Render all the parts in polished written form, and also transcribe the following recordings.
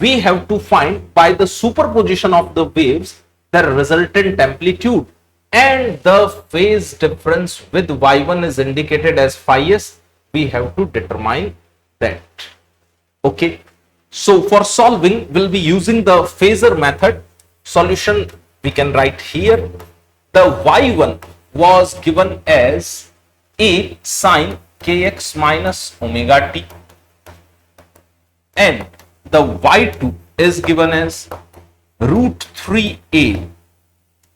we have to find by the superposition of the waves the resultant amplitude, and the phase difference with y1 is indicated as phi s. We have to determine that. Okay, so for solving we'll be using the phasor method. Solution we can write here. The y1 was given as a sine kx minus omega t, and the y2 is given as root 3a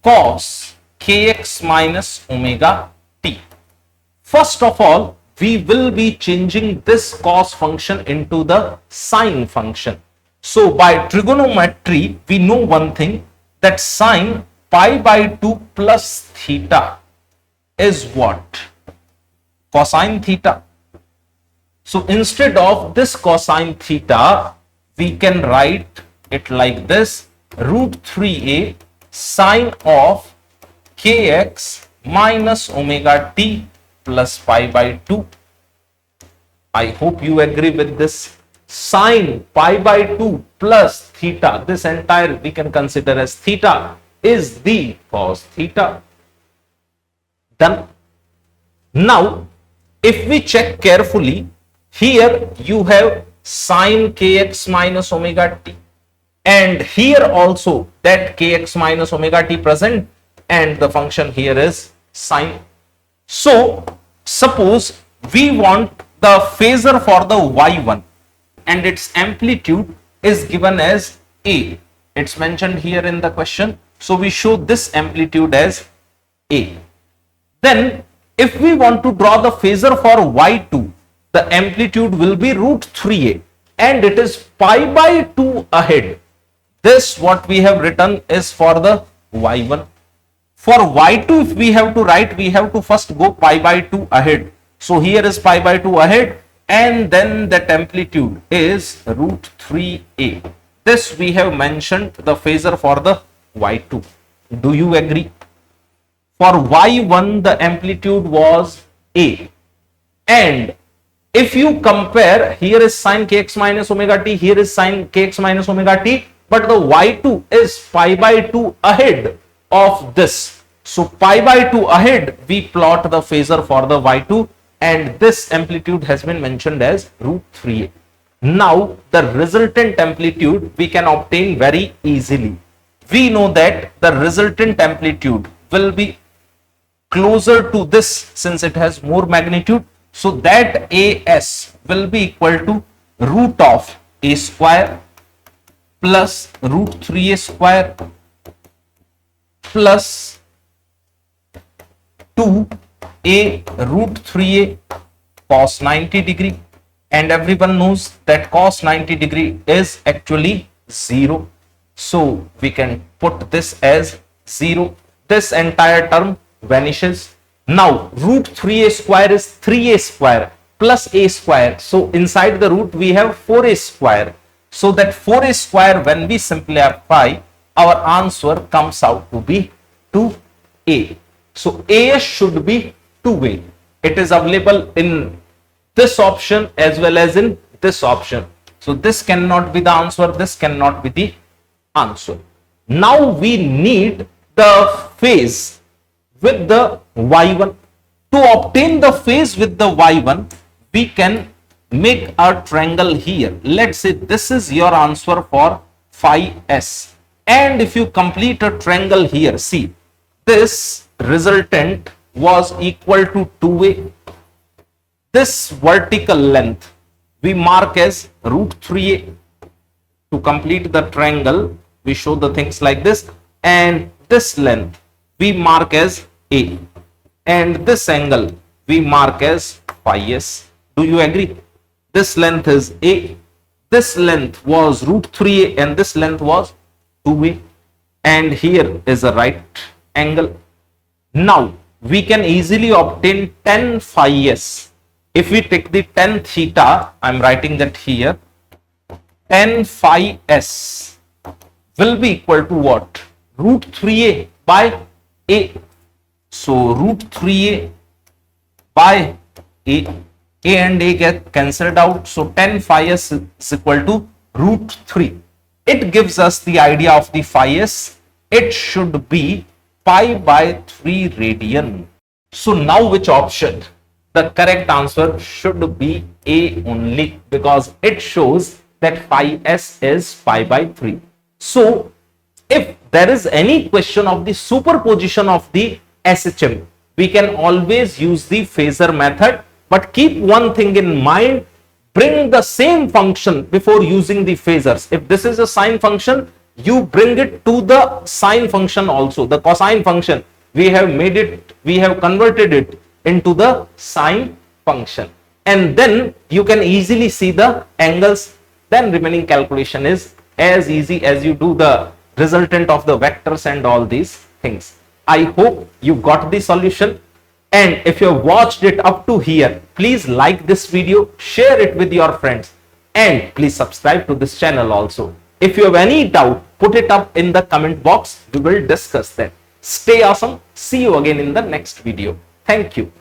cos kx minus omega t. First of all, we will be changing this cos function into the sine function. So by trigonometry, we know one thing, that sine pi by 2 plus theta is what? Cosine theta. So instead of this cosine theta, we can write it like this, root 3a sine of kx minus omega t plus pi by 2. I hope you agree with this. Sine pi by 2 plus theta, this entire we can consider as theta, is the cos theta. Done. Now, if we check carefully, here you have sine kx minus omega t, and here also that kx minus omega t present, and the function here is sine. So suppose we want the phasor for the y1 and its amplitude is given as a. It's mentioned here in the question. So we show this amplitude as a. Then if we want to draw the phasor for y2, the amplitude will be root 3a and it is pi by 2 ahead. This what we have written is for the y1. For y2, if we have to write, we have to first go pi by 2 ahead. So here is pi by 2 ahead, and then that amplitude is root 3a. This we have mentioned the phasor for the y2. Do you agree? For y1, the amplitude was a, and if you compare, here is sine kx minus omega t, here is sine kx minus omega t, but the y2 is pi by 2 ahead of this. So pi by 2 ahead, we plot the phasor for the y2, and this amplitude has been mentioned as root 3a. Now the resultant amplitude we can obtain very easily. We know that the resultant amplitude will be closer to this since it has more magnitude. So that as will be equal to root of a square plus root 3a square plus 2a root 3a cos 90 degree, and everyone knows that cos 90 degree is actually 0. So we can put this as 0. This entire term vanishes. Now root 3a square is 3a square plus a square. So inside the root we have 4a square. So that 4a square, when we simplify, our answer comes out to be 2a. So a should be 2a. It is available in this option as well as in this option. So this cannot be the answer, this cannot be the answer. Now we need the phase with the y1. To obtain the phase with the y1, we can make a triangle here. Let's say this is your answer for phi s, and if you complete a triangle here, see, this resultant was equal to 2a. This vertical length we mark as root 3a. To complete the triangle, we show the things like this, and this length we mark as a, and this angle we mark as phi s. Do you agree? This length is a, this length was root 3a, and this length was 2a, and here is a right angle. Now we can easily obtain tan phi s. If we take the tan theta, I am writing that here, tan phi s will be equal to what? Root 3a by a. So root 3a by a and a get cancelled out. So tan phi s is equal to root 3. it gives us the idea of the phi s. It should be pi by 3 radian. So now which option? The correct answer should be A only, because it shows that phi s is pi by 3. So if there is any question of the superposition of the SHM, we can always use the phasor method, but keep one thing in mind: bring the same function before using the phasors. If this is a sine function, you bring it to the sine function also. The cosine function, we have converted it into the sine function, and then you can easily see the angles. Then remaining calculation is as easy as you do the resultant of the vectors and all these things. I hope you got the solution, and if you have watched it up to here, please like this video, share it with your friends, and please subscribe to this channel also. If you have any doubt, put it up in the comment box. We will discuss that. Stay awesome. See you again in the next video. Thank you.